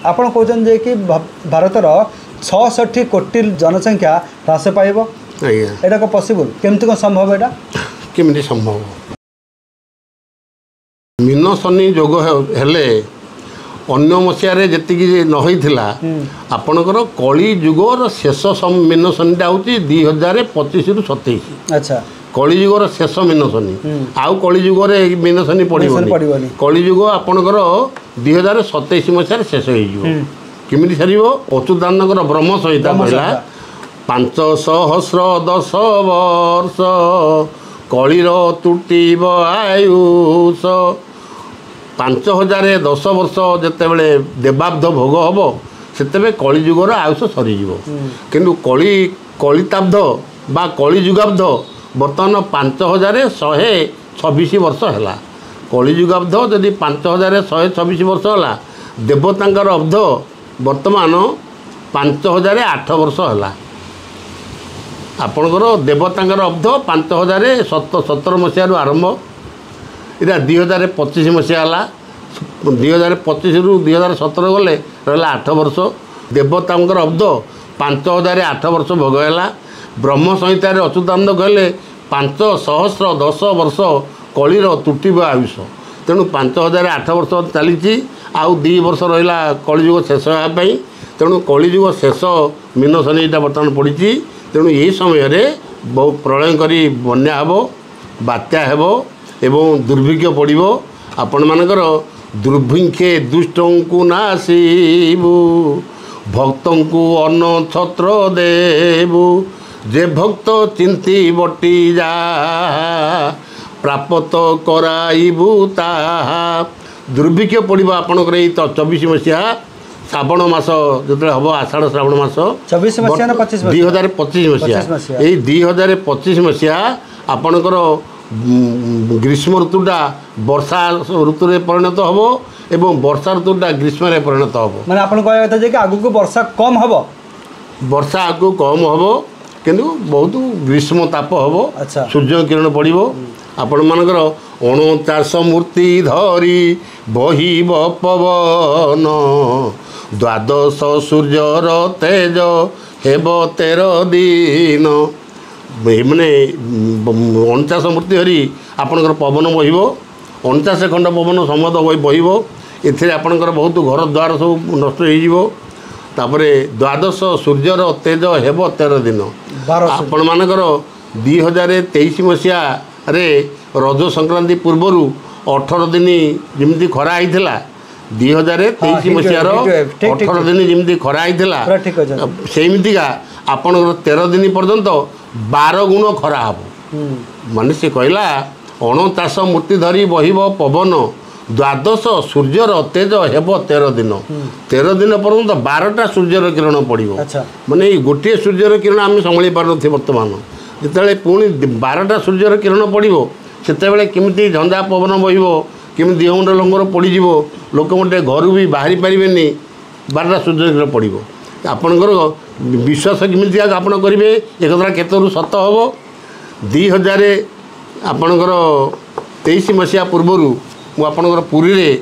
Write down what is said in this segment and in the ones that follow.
आपण कहते कि भारतर 66 कोटी जनसंख्या ह्रास पाइब एटा को पॉसिबल केमती कौन संभव एटा केमती संभव मीन शनि जोग हेले अन्य मसीह जी नईला आपणकर कली जुगर शेष मीन शनिटा हूँ 2025 रु 27। अच्छा कलिजुगर शेष मीन शनि आउ कलिजुगर मीन शनि पड़ोनी कलिजुग आपणकर 2027 मसीह शेष होमि सार अच्युतानंद ब्रह्म संहिता कहला 510 वर्ष कलिर तुटीब आयुष 5010 वर्ष जितेबले देवाब्ध भोग हम से कलिजुगर आयुष सरीज किंतु कलिताब्ध बा कलिजुगाब्ध बर्तमान 5126 वर्ष है कलिजुगाब्ध जदि 5126 वर्ष है देवतांकर अब्ध बर्तमान 5008 वर्ष है आपणकर देवतांकर अब्ध 5017 मसीह आरंभ इरा 2025 मसीहा है 2025 रु 2017 गले रहा 8 वर्ष देवतांकर अब्ध 5008 वर्ष भोग है ब्रह्म संहितार अच्युतानंद कहले 510 वर्ष कलिर तुटीब आयुष तेणु 5008 वर्ष चली आउ 2 वर्ष रहा कलिजुग शेष होगापी तेणु कलिजुग शेष मीन शनिटा बर्तमान पड़ी तेणु यही समय बहुत प्रलय करी बन्या हे बात्या हेब एवं दुर्भिक्ष पड़ो आपण मानकर दुर्भिक्षे दुष्ट को नासीबु भक्त को अन्न छत्र देबु जे भक्त चिंती बटी जा प्राप्त कराइबु ताहा दुर्भिक्ष पड़ो आपणकर 24 मसीहा श्रावण मास जो हम आषाढ़ श्रावण मास 24 मसीहा 2025 मसीहा यही 2025 मसीहा आपणकर ग्रीष्म ऋतुटा वर्षा ऋतु में परिणत हम एवं वर्षा ऋतुटा ग्रीष्म में परिणत हम माने आपण कहया कथा जे कि आगु को वर्षा कम हम वर्षा आगु कम हम किंतु बहुत ग्रीष्म ताप हम अच्छा सूर्य किरण पड़ो आपण मानकर 49 मूर्ति धरी बहिब पवन 12 सूर्यर तेज हेब 13 दिन मैंने 49 मूर्ति हरी आपणकर पवन बहिब 49 खंड पवन समद बहिब एथे आपणकर बहुत घर द्वार सब नष्ट होपर 12 सूर्यर तेज हेब 13 दिन आपण मानकर 2023 मसीहा रे रज संक्रांति पूर्वर 18 दिन जमी खरा होता 2023 मसीहार 18 दिन जमी खरा होता सेमतिका आपणकर 13 दिन पर्यंत 12 गुण खरा हम माने से कहला 49 मूर्ति धरी बहिब पवन 12 सूर्यर तेज हेब 13 दिन 13 दिन पर्यंत 12टा सूर्यर किरण पड़ो माने गोटे सूर्यर किरण आम संभाली पार बर्तमान जिते पुणी 12टा सूर्यर किरण पड़ो से केमी झंझा पवन बहिब केमी दिहमुंड लंगर पड़ज लोक गोटे घर भी बाहरी पारे 12टा सूर्य किरण पड़ो आपणकर विश्वास केमी आप करेंगे एक कथा केतु सत हम 2000 आपणकर 23 मसीहा पूर्वर मुझे पुरी में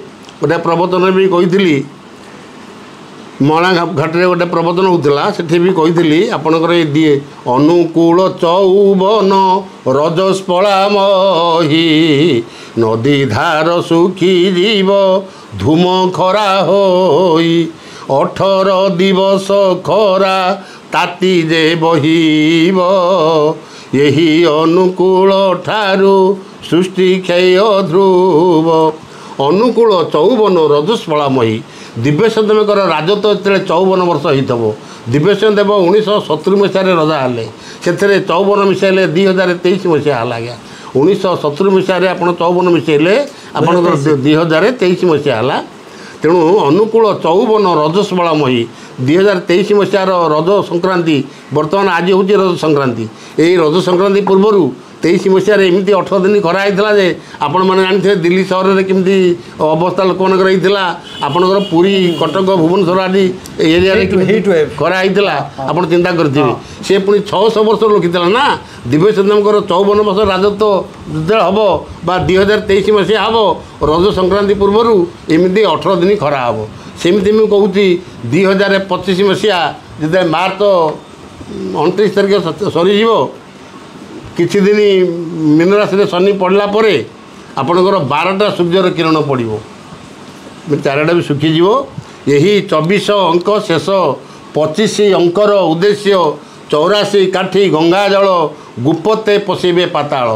गोटे प्रवचन भी कही मणा घाटे गोटे प्रवचन होता से भी कही आपणकर दिए अनुकूल चौवन रजस्पलामही नदी धार सुखी जीव धूम खरा होई 18 दिवस खरा ताती जे बहिब यही अनुकूल ठारू सृष्टि क्षय ध्रुव अनुकूल 54 रजस्पलामही दिव्येश्वर देवकर राजत्व जो 54 वर्ष हो दिव्येश्वर देव 1970 मसीह रजा हेले से 54 मिसाइले 2023 मसीहा है आज्ञा 1970 मसीह आप 54 मिसाइले आप 2023 मसीहा है तेणु अनुकूल 54 रजस्पलामही 2023 मसीहार रज संक्रांति बर्तमान आज हूँ रज संक्रांति यही रज संक्रांति पूर्वर 23 मसीह एमती 18 दिन खरा होता है आपण मैंने जानते दिल्ली सहर में केमती अवस्था लोक मानकर आपणकर पुरी कटक भुवनेश्वर आदि एरिया खरा होता आप चिंता करेंगे सी पुणी 600 वर्ष लोकिता ना दिव्यचंद्र 54 वर्ष राजत्व जो हम बा 2023 मसीहा हम रज संक्रांति पूर्वर एमती 18 दिन खरा हम ସେମିତି ମୁଁ କହୁଛି 2025 ମସିହା ଯେତେବେଳେ ମାର୍ଚ୍ଚ 29 ତାରିଖ ସରିଯିବ, କିଛି ଦିନ ମୀନ ରାଶିରେ ଶନି ପଡ଼ିଲା ପରେ ଆପଣଙ୍କର 12ଟା ସୂର୍ଯ୍ୟର କିରଣ ପଡ଼ିବ, ଚାରିଟା ବି ଶୁଖିଯିବ। ଏହି 24 ଅଙ୍କ ଶେଷ 25 ଅଙ୍କର ଉଦ୍ଦେଶ୍ୟ 84 କାଠି ଗଙ୍ଗା ଜଳ ଗୁପତେ ପଶିବେ ପାତାଳ।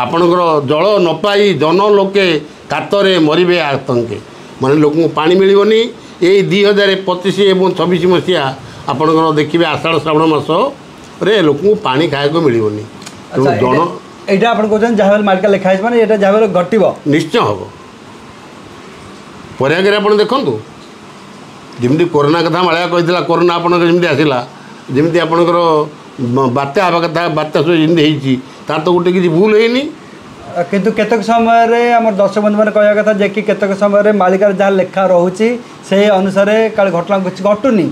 ଆପଣଙ୍କର ଜଳ ନ ପାଇ ଜନ ଲୋକେ କାତରେ ମରିବେ ଆତଙ୍କେ, ମାନେ ଲୋକଙ୍କୁ ପାଣି ମିଳିବନି। ଏଇ 2025 ଏବଂ 26 ମସିହା ଆପଣଙ୍କର ଦେଖିବେ ଆଷାଢ଼ ଶ୍ରାବଣ ମାସରେ ଲୋକଙ୍କୁ ପାଣି ଖାଇବାକୁ ମିଳିବନି। ତେଣୁ ଜଣ ଏଇଟା ଆପଣ କହୁଛନ୍ତି ଯାହା ମାଳିକା ଲେଖା ହେଇଛି ମାନେ ଏଇଟା ଯାହା ଘଟିବ, ନିଶ୍ଚୟ ହେବ। ପରେ ଆଗରେ ଆପଣ ଦେଖନ୍ତୁ, ଯେମିତି କୋରୋନା କଥା ମାଳିକା କହିଥିଲା, କୋରୋନା ଆପଣଙ୍କର ଯେମିତି ଆସିଲା, ଯେମିତି ଆପଣଙ୍କର ବାତ୍ୟା ହେବା କଥା ବାତ୍ୟା ସବୁ ଯେମିତି ହେଇଛି, ତାର ତ ଗୋଟେ କିଛି ଭୁଲ ହେଇନି। କିନ୍ତୁ କେତେକ ସମୟରେ ଆମର ଦର୍ଶକ ବନ୍ଧୁମାନେ କହିବା କଥା ଯେ କି କେତେକ ସମୟରେ ମାଳିକାରେ ଯାହା ଲେଖା ରହୁଛି ସେହି ଅନୁସାରେ କାଳେ ଘଟଣା କିଛି ଘଟୁନି।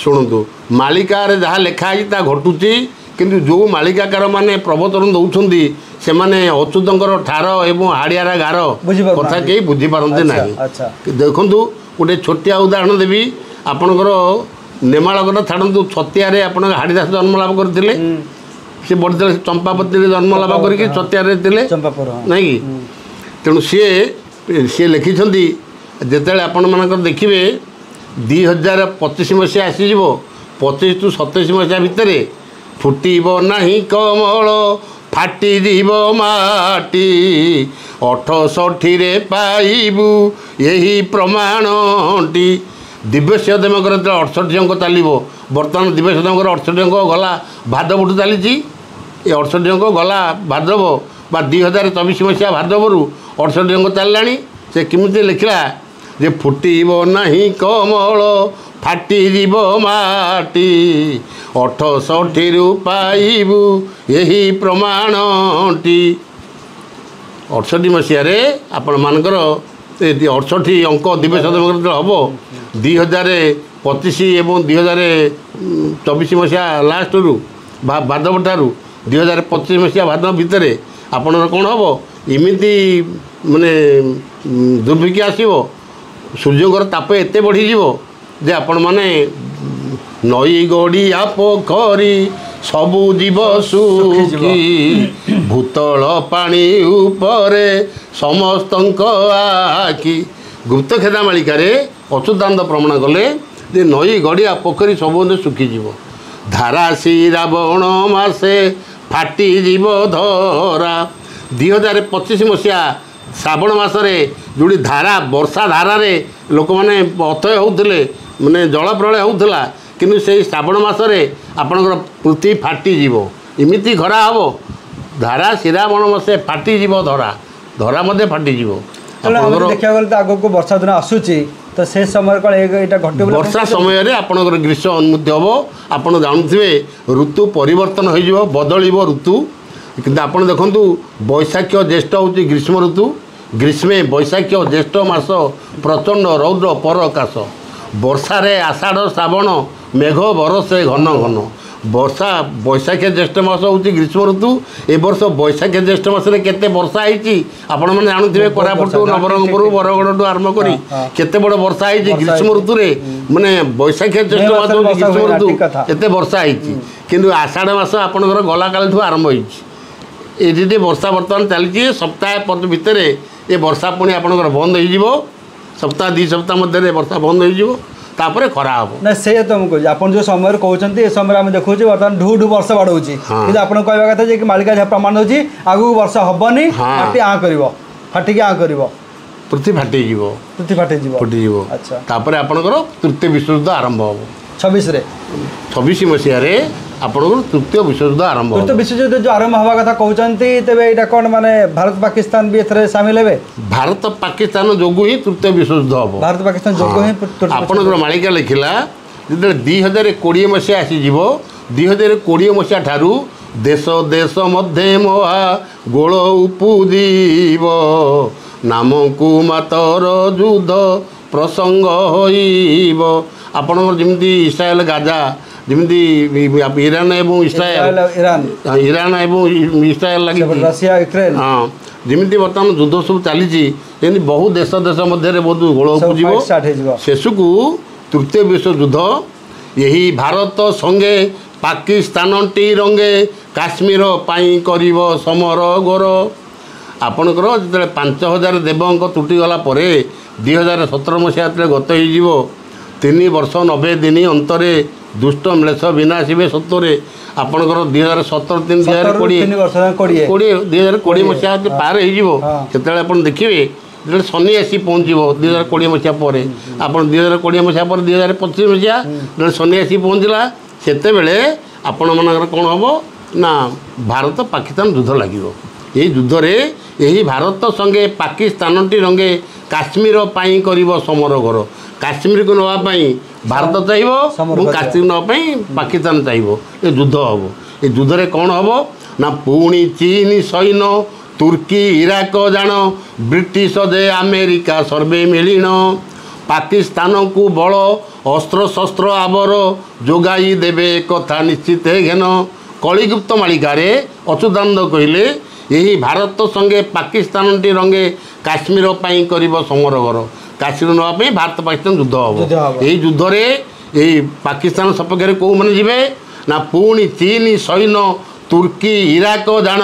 ଶୁଣନ୍ତୁ, ମାଳିକାରେ ଯାହା ଲେଖା ହେଇଛି ତାହା ଘଟୁଛି, କିନ୍ତୁ ଯେଉଁ ମାଳିକାକାର ମାନେ ପ୍ରବଚନ ଦେଉଛନ୍ତି ସେମାନେ ଅଚ୍ୟୁତଙ୍କର ଠାର ଏବଂ ହାଡ଼ିଆର ଗାର କଥା କେହି ବୁଝିପାରନ୍ତି ନାହିଁ। ଦେଖନ୍ତୁ, ଗୋଟେ ଛୋଟିଆ ଉଦାହରଣ ଦେବି। ଆପଣଙ୍କର ନେମାଳ କଥା ଛାଡ଼ନ୍ତୁ, ଛତିଆରେ ଆପଣଙ୍କ ହାଡ଼ିଦାସ ଜନ୍ମ ଲାଭ କରିଥିଲେ, ସେ ବଢ଼ିଥିଲେ, ଚମ୍ପାପତିରେ ଜନ୍ମ ଲାଭ କରିକି ଛତିଆରେ ଥିଲେ ନାଇଁ କି। ତେଣୁ ସିଏ ଲେଖିଛନ୍ତି, ଯେତେବେଳେ ଆପଣମାନଙ୍କର ଦେଖିବେ 2025 ମସିହା ଆସିଯିବ, 25 ରୁ 27 ମସିହା ଭିତରେ ଫୁଟିବ ନାହିଁ କମଳ ଫାଟିଯିବ ମାଟି, 68ରେ ପାଇବୁ ଏହି ପ୍ରମାଣଟି। ଦିବ୍ୟସିଂହଦେବଙ୍କର ଯେତେବେଳେ 68 ଅଙ୍କ ଚାଲିବ, ବର୍ତ୍ତମାନ ଦିବ୍ୟସିଂହଦେବଙ୍କର 68 ଅଙ୍କ ଗଲା ଭାଦ୍ରବଠୁ ଚାଲିଛି, ଏ 68 ଅଙ୍କ ଗଲା ଭାଦ୍ରବ ବା 2024 ମସିହା ଭାଦ୍ରବରୁ 68 ଅଙ୍କ ଚାଲିଲାଣି। ସେ କେମିତି ଲେଖିଲା ଯେ ଫୁଟିବ ନାହିଁ କମଳ ଫାଟିଯିବ ମାଟି, 68ରୁ ପାଇବୁ ଏହି ପ୍ରମାଣଟି। 68 ମସିହାରେ ଆପଣମାନଙ୍କର 68 ଅଙ୍କ ଦିବ୍ୟସିଂହଦେବଙ୍କର ଯେତେବେଳେ ହେବ, 2025 ଏବଂ 2024 ମସିହା ଲାଷ୍ଟରୁ ବା ଭାଦ୍ରବ ଠାରୁ 2025 ମସିହା ଭାଦ୍ରବ ଭିତରେ ଆପଣଙ୍କର କ'ଣ ହେବ, ଏମିତି ମାନେ ଦୁର୍ଭିକ୍ଷ ଆସିବ, ସୂର୍ଯ୍ୟଙ୍କର ତାପ ଏତେ ବଢ଼ିଯିବ ଯେ ଆପଣମାନେ ନଈ ଗଡ଼ିଆ ପୋଖରୀ ସବୁ ଜୀବ ସୁଖୀ, ଭୂତଳ ପାଣି ଉପରେ ସମସ୍ତଙ୍କ ଆଖି। ଗୁପ୍ତଖେଦା ମାଳିକାରେ ଅଚ୍ୟୁତାନନ୍ଦ ପ୍ରମାଣ କଲେ ଯେ ନଈ ଗଡ଼ିଆ ପୋଖରୀ ସବୁ ଶୁଖିଯିବ, ଧାରାସି ରାବଣ ମାସେ ଫାଟିଯିବ ଧରା। 2025 ମସିହା ଶ୍ରାବଣ ମାସରେ ଯେଉଁଠି ବର୍ଷା ଧାରାରେ ଲୋକମାନେ ଅଥୟ ହେଉଥିଲେ, ମାନେ ଜଳ ପ୍ରଳୟ ହେଉଥିଲା, କିନ୍ତୁ ସେଇ ଶ୍ରାବଣ ମାସରେ ଆପଣଙ୍କର ପୃଥିବୀ ଫାଟିଯିବ, ଏମିତି ଖରା ହେବ, ଧାରା ଶ୍ରାବଣ ମାସେ ଫାଟିଯିବ ଧରା ମଧ୍ୟ ଫାଟିଯିବ। ଆପଣଙ୍କର ଦେଖିବାକୁ ଗଲେ ତ ଆଗକୁ ବର୍ଷା ଦିନ ଆସୁଛି, ତ ସେ ସମୟରେ କ'ଣ ଏଇଟା ଘଟିବ? ବର୍ଷା ସମୟରେ ଆପଣଙ୍କର ଗ୍ରୀଷ୍ମ ଅନୁଭୂତି ହେବ। ଆପଣ ଜାଣୁଥିବେ ଋତୁ ପରିବର୍ତ୍ତନ ହୋଇଯିବ, ବଦଳିବ ଋତୁ। କିନ୍ତୁ ଆପଣ ଦେଖନ୍ତୁ, ବୈଶାଖ ଜ୍ୟେଷ୍ଠ ହେଉଛି ଗ୍ରୀଷ୍ମ ଋତୁ, ଗ୍ରୀଷ୍ମେ ବୈଶାଖ ଜ୍ୟେଷ୍ଠ ମାସ ପ୍ରଚଣ୍ଡ ରୌଦ୍ର ପରକାଶ, ବର୍ଷାରେ ଆଷାଢ଼ ଶ୍ରାବଣ ମେଘ ବରସେ ଘନ ଘନ। ବୈଶାଖ ଜ୍ୟେଷ୍ଠ ମାସ ହେଉଛି ଗ୍ରୀଷ୍ମ ଋତୁ। ଏ ବର୍ଷ ବୈଶାଖ ଜ୍ୟେଷ୍ଠ ମାସରେ କେତେ ବର୍ଷା ହେଇଛି ଆପଣମାନେ ଜାଣୁଥିବେ, କୋରାପୁଟ ନବରଙ୍ଗପୁର ବରଗଡ଼ଠୁ ଆରମ୍ଭ କରି କେତେ ବଡ଼ ବର୍ଷା ହେଇଛି ଗ୍ରୀଷ୍ମ ଋତୁରେ। ମାନେ ବୈଶାଖ ଜ୍ୟେଷ୍ଠ ମାସ ହେଉଛି ଗ୍ରୀଷ୍ମ ଋତୁ, ଏତେ ବର୍ଷା ହେଇଛି। କିନ୍ତୁ ଆଷାଢ଼ ମାସ ଆପଣଙ୍କର ଗଲାକାଲିଠୁ ଆରମ୍ଭ ହେଇଛି। ଏଠି ଟିକେ ବର୍ଷା ବର୍ତ୍ତମାନ ଚାଲିଛି, ସପ୍ତାହ ଭିତରେ ଏ ବର୍ଷା ପୁଣି ଆପଣଙ୍କର ବନ୍ଦ ହେଇଯିବ, ସପ୍ତାହ 2 ସପ୍ତାହ ମଧ୍ୟରେ ବର୍ଷା ବନ୍ଦ ହେଇଯିବ, ତାପରେ ଖରା ହେବ। ନା ସେ ତ ମୁଁ କହୁଛି, ଆପଣ ଯେଉଁ ସମୟରେ କହୁଛନ୍ତି ଏ ସମୟରେ ଆମେ ଦେଖୁଛୁ ବର୍ତ୍ତମାନ ଢୁ ବର୍ଷା ବାଡ଼ଉଛି, କିନ୍ତୁ ଆପଣ କହିବା କଥା ଯେ କି ମାଳିକା ଯାହା ପ୍ରମାଣ ହେଉଛି ଆଗକୁ ବର୍ଷା ହେବନି, ଫାଟିକି ଆଁ କରିବ, ପୃଥିବୀ ଫାଟିଯିବ, ଫୁଟିଯିବ। ଆଚ୍ଛା, ତାପରେ ଆପଣଙ୍କର ତୃତୀୟ ବିଶ୍ୱଯୁଦ୍ଧ ଆରମ୍ଭ ହେବ 26 ମସିହାରେ ଆପଣଙ୍କର ତୃତୀୟ ବିଶ୍ୱଯୁଦ୍ଧ ଆରମ୍ଭ। ତୃତୀୟ ବିଶ୍ୱଯୁଦ୍ଧ ଯେଉଁ ଆରମ୍ଭ ହେବା କଥା କହୁଛନ୍ତି, ତେବେ ଏଇଟା କ'ଣ ମାନେ ଭାରତ ପାକିସ୍ତାନ ବି ଏଥିରେ ସାମିଲ ହେବେ? ଭାରତ ପାକିସ୍ତାନ ଯୋଗୁଁ ହିଁ ତୃତୀୟ ବିଶ୍ୱଯୁଦ୍ଧ ହେବ। ଭାରତ ପାକିସ୍ତାନ ଯୋଗୁଁ ହିଁ ଆପଣଙ୍କର ମାଳିକା ଲେଖିଲା, ଯେତେବେଳେ 2020 ମସିହା ଆସିଯିବ, 2020 ମସିହା ଠାରୁ ଦେଶ ଦେଶ ମଧ୍ୟରେ ମହା ଗୋଳ ଉପୁଜିବ, ନାମକୁ ମାତର ଯୁଦ୍ଧ ପ୍ରସଙ୍ଗ ହୋଇବ। ଆପଣଙ୍କର ଯେମିତି ଇସ୍ରାଏଲ ଗାଜା, ଯେମିତି ଇରାନ ଏବଂ ଇସ୍ରାଏଲ ଲାଗି, ରଷିଆ ୟୁକ୍ରେନ, ହଁ, ଯେମିତି ବର୍ତ୍ତମାନ ଯୁଦ୍ଧ ସବୁ ଚାଲିଛି ଯେମିତି ବହୁ ଦେଶ ମଧ୍ୟରେ ବହୁତ ଗୋଳ ଉପୁଜିବ ଶେଷକୁ ତୃତୀୟ ବିଶ୍ୱଯୁଦ୍ଧ ଏହି ଭାରତ ସଙ୍ଗେ ପାକିସ୍ତାନଟି ରଙ୍ଗେ କାଶ୍ମୀର ପାଇଁ କରିବ ସମର ଗୋର। ଆପଣଙ୍କର ଯେତେବେଳେ 5000 ଦେବଙ୍କ ତୁଟିଗଲା ପରେ 2017 ମସିହା ଯେତେବେଳେ ଗତ ହେଇଯିବ 3 ବର୍ଷ 90 ଦିନ ଅନ୍ତରେ ଦୁଷ୍ଟ ମ୍ଲେଚ୍ଛ ବିନାଶିବେ ସତ୍ୱରେ। ଆପଣଙ୍କର 2017 2020 ମସିହା ପାର ହେଇଯିବ ସେତେବେଳେ ଆପଣ ଦେଖିବେ ଯେତେବେଳେ ଶନି ଆସି ପହଞ୍ଚିବ 2020 ମସିହା ପରେ ଆପଣ 2020 ମସିହା ପରେ 2025 ମସିହା ଯେତେବେଳେ ଶନି ଆସି ପହଞ୍ଚିଲା ସେତେବେଳେ ଆପଣମାନଙ୍କର କ'ଣ ହେବ ନା ଭାରତ ପାକିସ୍ତାନ ଯୁଦ୍ଧ ଲାଗିବ। ଏହି ଯୁଦ୍ଧରେ ଏହି ଭାରତ ସଙ୍ଗେ ପାକିସ୍ତାନଟି ରଙ୍ଗେ କାଶ୍ମୀର ପାଇଁ କରିବ ସମର ଘର। କାଶ୍ମୀରକୁ ନେବା ପାଇଁ ଭାରତ ଚାହିଁବ ଏବଂ କାଶ୍ମୀର ନେବା ପାଇଁ ପାକିସ୍ତାନ ଚାହିଁବ। ଏ ଯୁଦ୍ଧ ହେବ। ଏ ଯୁଦ୍ଧରେ କ'ଣ ହେବ ନା ପୁଣି ଚୀନ ସୈନ୍ୟ ତୁର୍କୀ ଇରାକ ଜାଣ ବ୍ରିଟିଶ ଯେ ଆମେରିକା ସର୍ବେ ମିଳିଣ ପାକିସ୍ତାନକୁ ବଳ ଅସ୍ତ୍ରଶସ୍ତ୍ର ଆବର ଯୋଗାଇ ଦେବେ କଥା ନିଶ୍ଚିତ ଘେନ। କଳିଗୁପ୍ତ ମାଳିକାରେ ଅଚ୍ୟୁତାନନ୍ଦ କହିଲେ ଏହି ଭାରତ ସଙ୍ଗେ ପାକିସ୍ତାନଟି ରଙ୍ଗେ କାଶ୍ମୀର ପାଇଁ କରିବ ସମର ଘର। କାଶ୍ମୀର ନେବା ପାଇଁ ଭାରତ ପାକିସ୍ତାନ ଯୁଦ୍ଧ ହେବ। ଏହି ଯୁଦ୍ଧରେ ଏହି ପାକିସ୍ତାନ ସପକ୍ଷରେ କେଉଁମାନେ ଯିବେ ନା ପୁଣି ଚୀନ ସୈନ୍ୟ ତୁର୍କୀ ଇରାକ ଜାଣ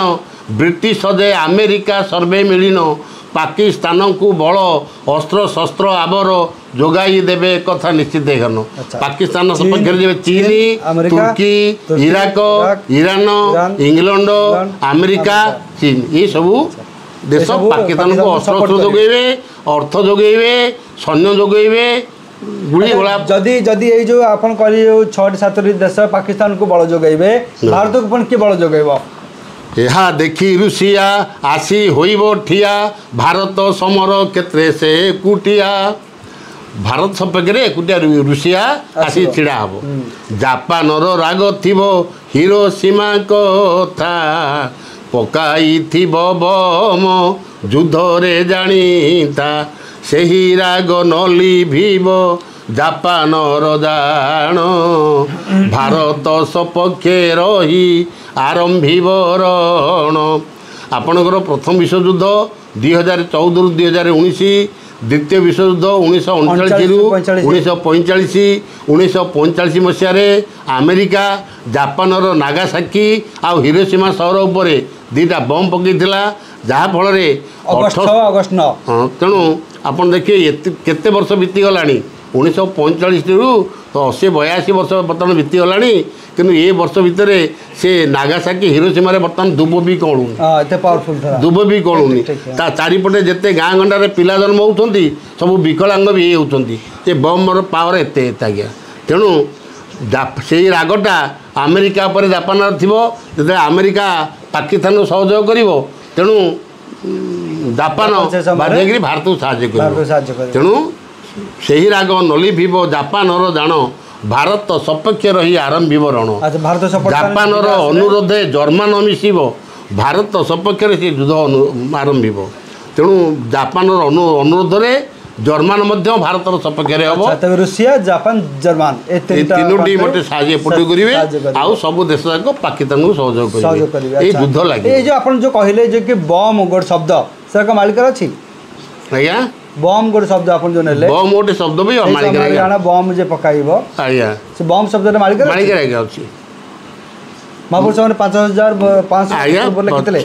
ବ୍ରିଟିଶ ଯେ ଆମେରିକା ସର୍ବେ ମିଳିନ ପାକିସ୍ତାନକୁ ବଳ ଅସ୍ତ୍ରଶସ୍ତ୍ର ଆବର ଯୋଗାଇ ଦେବେ କଥା ନିଶ୍ଚିତ ଘନ। ପାକିସ୍ତାନ ସପକ୍ଷରେ ଯିବେ ଚୀନ ତୁର୍କୀ ଇରାକ ଇରାନ ଇଂଲଣ୍ଡ ଆମେରିକା ଚୀନ ଏସବୁ ଦେଶ ପାକିସ୍ତାନକୁ ଅସ୍ତ୍ରଶସ୍ତ୍ର ଯୋଗାଇବେ ଅର୍ଥ ଯୋଗାଇବେ ସୈନ୍ୟ ଯୋଗାଇବେ ଗୁଳି ଗୋଳା। ଯଦି ଏଇ ଯେଉଁ ଆପଣ କହିଲେ ଯେଉଁ 6-7ଟି ଦେଶ ପାକିସ୍ତାନକୁ ବଳ ଯୋଗାଇବେ ଭାରତକୁ ପୁଣି କିଏ ବଳ ଯୋଗାଇବ? ଏହା ଦେଖି ରୁଷିଆ ଆସି ହୋଇବ ଠିଆ ଭାରତ ସମର କ୍ଷେତ୍ରରେ ସେ ଏକୁଟିଆ। ଭାରତ ସପକ୍ଷରେ ଏକୁଟିଆ ରୁଷିଆ ଆସି ଛିଡ଼ା ହେବ। ଜାପାନର ରାଗ ଥିବ ହିରୋସୀମା କଥା ପକାଇଥିବ ବମ ଯୁଦ୍ଧରେ ଜାଣିତା ସେହି ରାଗ ନ ଲିଭିବ ଜାପାନର ଜାଣ ଭାରତ ସପକ୍ଷେ ରହି ଆରମ୍ଭିବ ରଣ। ଆପଣଙ୍କର ପ୍ରଥମ ବିଶ୍ୱଯୁଦ୍ଧ 2014ରୁ 2019 ଦ୍ୱିତୀୟ ବିଶ୍ୱଯୁଦ୍ଧ 1939ରୁ 1945 1945 ମସିହାରେ ଆମେରିକା ଜାପାନର ନାଗାସାକି ଆଉ ହିରୋସୀମା ସହର ଉପରେ 2ଟା ବମ୍ ପକାଇଥିଲା ଯାହାଫଳରେ ଅଗଷ୍ଟ 9 ତେଣୁ ଆପଣ ଦେଖିବେ କେତେ ବର୍ଷ ବିତିଗଲାଣି 1945ରୁ 80-82 ବର୍ଷ ବର୍ତ୍ତମାନ ବିତିଗଲାଣି କିନ୍ତୁ ଏ ବର୍ଷ ଭିତରେ ସେ ନାଗାସାକି ହିରୋସୀମାରେ ବର୍ତ୍ତମାନ ଦୁବ ବି କଳୁନି ଦୁବ ବି କଳୁନି। ତା ଚାରିପଟେ ଯେତେ ଗାଁ ଗଣ୍ଡାରେ ପିଲା ଜନ୍ମ ହେଉଛନ୍ତି ସବୁ ବିକଳାଙ୍ଗ ବି ହେଉଛନ୍ତି। ସେ ବମ୍ର ପାୱାର ଏତେ ଆଜ୍ଞା। ତେଣୁ ସେଇ ରାଗଟା ଆମେରିକା ଉପରେ ଜାପାନର ଥିବ ଯେତେବେଳେ ଆମେରିକା ପାକିସ୍ତାନକୁ ସହଯୋଗ କରିବ ତେଣୁ ଜାପାନ ବାଧ୍ୟ କରି ଭାରତକୁ ସାହାଯ୍ୟ କରିବ। ତେଣୁ ସେହି ରାଗ ନଲିଭିବ ଜାପାନର ଜାଣ ଭାରତ ସପକ୍ଷେ ରହି ଆରମ୍ଭିବ ରଣ। ଜାପାନର ଅନୁରୋଧେ ଜର୍ମାନ ମିଶିବ ଭାରତ ସପକ୍ଷରେ ସେ ଯୁଦ୍ଧ ଆରମ୍ଭିବ। ତେଣୁ ଜାପାନର ଅନୁରୋଧରେ ଜର୍ମାନ ମଧ୍ୟ ଭାରତର ସପକ୍ଷରେ ହେବ। ରୁଷିଆ ଜାପାନ ଜର୍ମାନ ଏ ତିନୋଟି ମତେ ସାହାଯ୍ୟ ଏପଟେ କରିବେ ଆଉ ସବୁ ଦେଶ ଯାକ ପାକିସ୍ତାନକୁ ସହଯୋଗ କରିବେ। ଏଇ ଯୁଦ୍ଧ ଲାଗେ। ଏଇ ଯେଉଁ ଆପଣ ଯେଉଁ କହିଲେ ଯେ କି ବମ୍ ଗୋଟେ ଶବ୍ଦ ସେଟା ମାଲିକାର ଅଛି ଆଜ୍ଞା। ବମ୍ ଗୋଟେ ଶବ୍ଦ ଆପଣ ଯେଉଁ ନେଲେ ବମ୍ ଗୋଟେ ଶବ୍ଦ ବି ମାଲିକାର ବମ୍ ଯେ ପକାଇବ ଆଜ୍ଞା ସେ ବମ୍ ଶବ୍ଦରେ ମାଲିକାର ଆଜ୍ଞା ଅଛି। ମହାପୁରୁଷ ସେମାନେ 5500 ଲେଖିଥିଲେ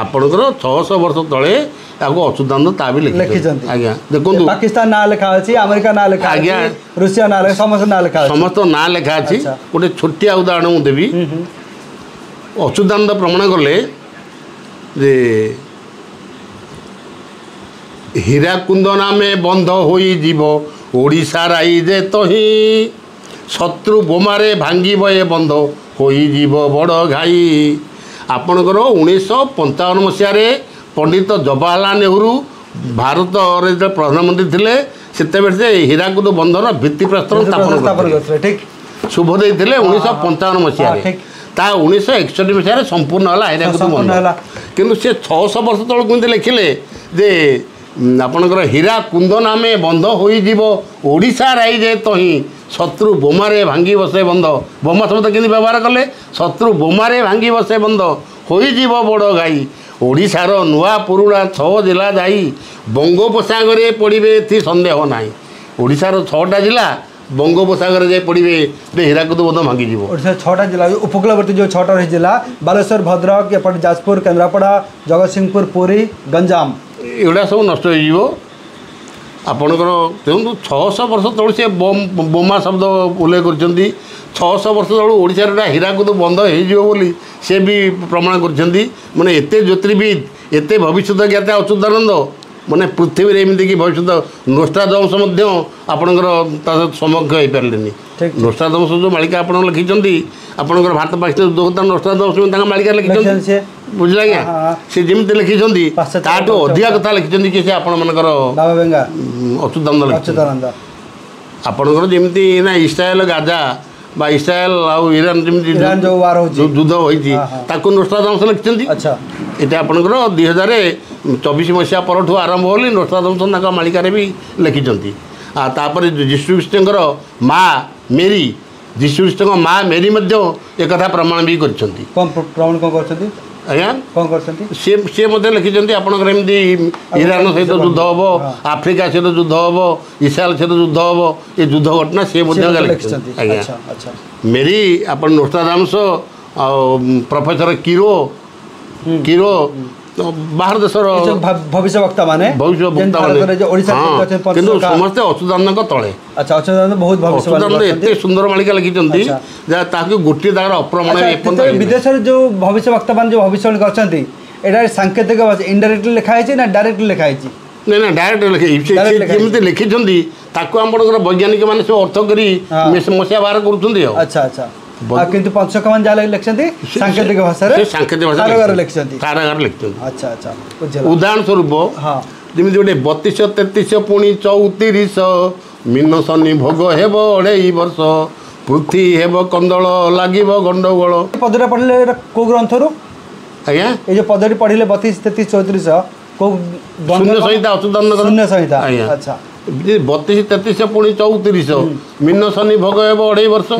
ଆପଣଙ୍କର 600 ବର୍ଷ ତଳେ ତାକୁ ଅଚ୍ୟୁତାନନ୍ଦ ତା ବି ଲେଖିଛନ୍ତି ଆଜ୍ଞା। ଦେଖନ୍ତୁ ପାକିସ୍ତାନ ନାଁ ଲେଖା ଅଛି ଆମେରିକା ନାଁ ଲେଖା ଆଜ୍ଞା ରୁଷିଆ ନାଁ ଲେଖା ସମସ୍ତ ନାଁ ଲେଖା ଅଛି ସମସ୍ତ ନାଁ ଲେଖା ଅଛି। ଗୋଟେ ଛୋଟିଆ ଉଦାହରଣ ମୁଁ ଦେବି। ଅଚ୍ୟୁତାନନ୍ଦ ପ୍ରମାଣ କଲେ ଯେ ହୀରାକୁଦ ନାମେ ବନ୍ଧ ହୋଇଯିବ ଓଡ଼ିଶା ରାଇଜେ ତହିଁ ଶତ୍ରୁ ବୋମାରେ ଭାଙ୍ଗିବ ଏ ବନ୍ଧ ହୋଇଯିବ ବଡ଼ ଘାଇ। ଆପଣଙ୍କର 1955 ମସିହାରେ ପଣ୍ଡିତ ଜବାହରଲାଲ ନେହେରୁ ଭାରତରେ ଯେତେବେଳେ ପ୍ରଧାନମନ୍ତ୍ରୀ ଥିଲେ ସେତେବେଳେ ସେ ହୀରାକୁଦ ବନ୍ଧର ଭିତ୍ତିପ୍ରସ୍ତର ସ୍ଥାପନ କରିଥିଲେ। ଠିକ୍ ଶୁଭ ଦେଇଥିଲେ 1955 ମସିହାରେ। ତା 1961 ମସିହାରେ ସମ୍ପୂର୍ଣ୍ଣ ହେଲା ହୀରାକୁଦ ବନ୍ଧ। କିନ୍ତୁ ସେ 600 ବର୍ଷ ତଳକୁ କେମିତି ଲେଖିଲେ ଯେ ଆପଣଙ୍କର ହୀରାକୁଦ ନାମେ ବନ୍ଧ ହୋଇଯିବ ଓଡ଼ିଶା ରାଇଜେ ତହିଁ ଶତ୍ରୁ ବୋମାରେ ଭାଙ୍ଗି ବସେ ବନ୍ଧ। ବୋମା ଶବ୍ଦ କେମିତି ବ୍ୟବହାର କଲେ ଶତ୍ରୁ ବୋମାରେ ଭାଙ୍ଗି ବସେ ବନ୍ଧ ହୋଇଯିବ ବଡ଼ ଘାଇ ଓଡ଼ିଶାର ନୂଆ ପୁରୁଣା 6 ଜିଲ୍ଲା ଯାଇ ବଙ୍ଗୋପସାଗରରେ ପଡ଼ିବେ ଏଥି ସନ୍ଦେହ ନାହିଁ। ଓଡ଼ିଶାର 6ଟା ଜିଲ୍ଲା ବଙ୍ଗୋପସାଗରରେ ଯାଇ ପଡ଼ିବେ ହୀରାକୁଦ ବନ୍ଧ ଭାଙ୍ଗିଯିବ। ଓଡ଼ିଶାର 6ଟା ଜିଲ୍ଲା ଉପକୂଳବର୍ତ୍ତୀ ଯେଉଁ 6ଟା ରହି ଜିଲ୍ଲା ବାଲେଶ୍ୱର ଭଦ୍ରକ ଏପଟେ ଯାଜପୁର କେନ୍ଦ୍ରାପଡ଼ା ଜଗତସିଂହପୁର ପୁରୀ ଗଞ୍ଜାମ ଏଗୁଡ଼ା ସବୁ ନଷ୍ଟ ହୋଇଯିବ। ଆପଣଙ୍କର ଦେଖନ୍ତୁ 600 ବର୍ଷ ତଳୁ ସେ ବୋମା ଶବ୍ଦ ଉଲ୍ଲେଖ କରିଛନ୍ତି। 600 ବର୍ଷ ତଳୁ ଓଡ଼ିଶାର ଗୋଟେ ହୀରାକୁଦ ବନ୍ଧ ହେଇଯିବ ବୋଲି ସେ ବି ପ୍ରମାଣ କରିଛନ୍ତି। ମାନେ ଏତେ ଜ୍ୟୋତିର୍ବିଦ ଏତେ ଭବିଷ୍ୟତ ଜ୍ଞାତା ଅଚ୍ୟୁତାନନ୍ଦ ମାନେ ପୃଥିବୀରେ ଏମିତିକି ଭବିଷ୍ୟତ ନୋଷ୍ଟ୍ରାଡାମସ୍ ମଧ୍ୟ ଆପଣଙ୍କର ତା ସମକ୍ଷ ହେଇପାରିଲେନି। ନୋଷ୍ଟ୍ରାଡାମସ୍ ଯେଉଁ ମାଳିକା ଆପଣ ଲେଖିଛନ୍ତି ଆପଣଙ୍କର ଭାରତ ପାକିସ୍ତାନ ଯୁଦ୍ଧ କଥା ନୋଷ୍ଟ୍ରାଡାମସ୍ ତାଙ୍କ ମାଳିକା ଲେଖିଛନ୍ତି ବୁଝିଲେ ଆଜ୍ଞା। ସେ ଯେମିତି ଲେଖିଛନ୍ତି ତାଠୁ ଅଧିକା କଥା ଲେଖିଛନ୍ତି କି ସେ ଆପଣମାନଙ୍କର ଅଚ୍ୟୁତାନନ୍ଦ ଆପଣଙ୍କର ଯେମିତି ନା ଇସ୍ରାଏଲ ଗାଜା বা ইসরায়েল ଆଉ ଇରାନ ଯେମିତି ଯୁଦ୍ଧ ହୋଇଛି ତାକୁ ନୋଷ୍ଟ୍ରାଡାମସ୍ ଲେଖିଛନ୍ତି। ଏଇଟା ଆପଣଙ୍କର 2024 ମସିହା ପରଠୁ ଆରମ୍ଭ ବୋଲି ନୋଷ୍ଟ୍ରାଡାମସ୍ ତାଙ୍କ ମାଳିକାରେ ବି ଲେଖିଛନ୍ତି। ତାପରେ ଯୀଶୁଖ୍ରୀଷ୍ଟଙ୍କର ମା ମେରୀ ଯୀଶୁଖ୍ରୀଷ୍ଟଙ୍କ ମା ମେରୀ ମଧ୍ୟ ଏକଥା ପ୍ରମାଣ ବି କରିଛନ୍ତି। ପ୍ରମାଣ କ'ଣ କରିଛନ୍ତି ଆଜ୍ଞା କ'ଣ କରିଛନ୍ତି ସିଏ ମଧ୍ୟ ଲେଖିଛନ୍ତି ଆପଣଙ୍କର ଏମିତି ଇରାନ ସହିତ ଯୁଦ୍ଧ ହେବ ଆଫ୍ରିକା ସହିତ ଯୁଦ୍ଧ ହେବ ଇସ୍ରାଏଲ ସହିତ ଯୁଦ୍ଧ ହେବ ଏ ଯୁଦ୍ଧ ଘଟଣା ସିଏ ମଧ୍ୟ ଲେଖିଛନ୍ତି ଆଜ୍ଞା। ମେରୀ ଆପଣ ନୋଷ୍ଟ୍ରାଡାମସ୍ ଆଉ ପ୍ରଫେସର କିରୋ ବାହାର ଦେଶର ଭବିଷ୍ୟବକ୍ତା ମାନେ କିନ୍ତୁ ସମସ୍ତେ ଅଚ୍ୟୁତାନନ୍ଦଙ୍କ ତଳେ। ଅଚ୍ୟୁତାନନ୍ଦ ଏତେ ସୁନ୍ଦର ମାଳିକା ଲେଖିଛନ୍ତି ଯାହା ତାହାକୁ ଗୋଟିଏ ତାଙ୍କର ଅପ୍ରମାଣ। ବିଦେଶରେ ଯେଉଁ ଭବିଷ୍ୟବକ୍ତା ମାନେ ଯେଉଁ ଭବିଷ୍ୟବାଣୀ କରିଛନ୍ତି ଏଇଟା ସାଙ୍କେତିକ ଇନଡାଇରେକ୍ଟଲି ଲେଖା ହେଇଛି ନା ଡାଇରେକ୍ଟଲି ଲେଖା ହେଇଛି? ନାଇଁ ନା ଡାଇରେକ୍ଟ ଯେମିତି ଲେଖିଛନ୍ତି ତାକୁ ଆପଣଙ୍କର ବୈଜ୍ଞାନିକ ମାନେ ସବୁ ଅର୍ଥ କରି ମସିହା ବାହାର କରୁଛନ୍ତି ଆଉ। ଆଚ୍ଛା କିନ୍ତୁ ପଞ୍ଚକମାନେ ଯାହା ଲେଖିଛନ୍ତି ସାଙ୍କେତିକ ଭାଷାରେ କାରାଗାର ଲେଖିଛନ୍ତି। ଆଚ୍ଛା ଉଦାହରଣ ସ୍ୱରୂପ ଯେମିତି ଗୋଟେ 32 33 ପୁଣି 34 ମିନ ଶନି ଭୋଗ ହେବ 2.5 ବର୍ଷ ପୃଥ୍ୱୀ ହେବ କନ୍ଦଳ ଲାଗିବ ଗଣ୍ଡଗୋଳ। ପଦଟା ପଢ଼ିଲେ କେଉଁ ଗ୍ରନ୍ଥରୁ ଆଜ୍ଞା? ଏଇ ଯେଉଁ ପଦଟି ପଢ଼ିଲେ 32 33 34 କେଉଁ ଶୂନ୍ୟ ସଂହିତା ଅଚ୍ୟୁତାନନ୍ଦ ଶୂନ୍ୟ ସଂହିତା। ଆଚ୍ଛା 32 33 ପୁଣି 34 ମିନ ଶନି ଭୋଗ ହେବ 2.5 ବର୍ଷ।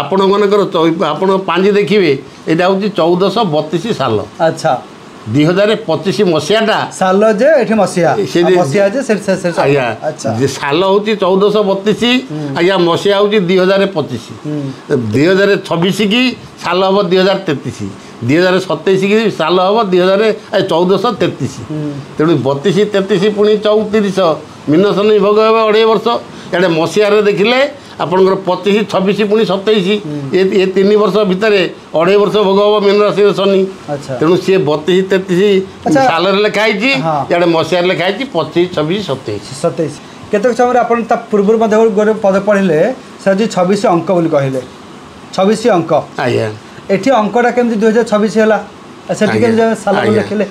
ଆପଣମାନଙ୍କର ଆପଣ ପାଞ୍ଜି ଦେଖିବେ ଏଇଟା ହେଉଛି 1432 ସାଲ। ଆଚ୍ଛା 2025 ମସିହାଟା ସାଲ ଯେ ଏଠି ମସିହା ଆଜ୍ଞା ସାଲ ହେଉଛି 1432 ଆଜ୍ଞା ମସିହା ହେଉଛି 2025 2026 କି ସାଲ ହେବ 2033 2027 କି ସାଲ ହେବ 1433 ତେଣୁ 32 33 ପୁଣି 34 ମିନ ଶନି ଭୋଗ ହେବ 2.5 ବର୍ଷ। ଏଇଟା ମସିହାରେ ଦେଖିଲେ ଆପଣଙ୍କର 25 26 ପୁଣି 27 ଏ 3 ବର୍ଷ ଭିତରେ 2.5 ବର୍ଷ ଭୋଗ ହେବ ମୀନ ରାଶିର ଶନି। ତେଣୁ ସିଏ 32 33 ସାଲରେ ଲେଖା ହେଇଛି ଇଆଡ଼େ ମସିହାରେ ଲେଖା ହେଇଛି 25 26 27 କେତେକ ସମୟରେ ଆପଣ ତା ପୂର୍ବରୁ ମଧ୍ୟ ଗୋଟେ ପଦ ପଢ଼ିଲେ ସେ ହେଉଛି 26 ଅଙ୍କ ବୋଲି କହିଲେ 26 ଅଙ୍କ। ଆଜ୍ଞା ଏଠି ଅଙ୍କଟା କେମିତି 2026 ହେଲା ସେଠି କେମିତି ସାଲ ଲେଖିଲେ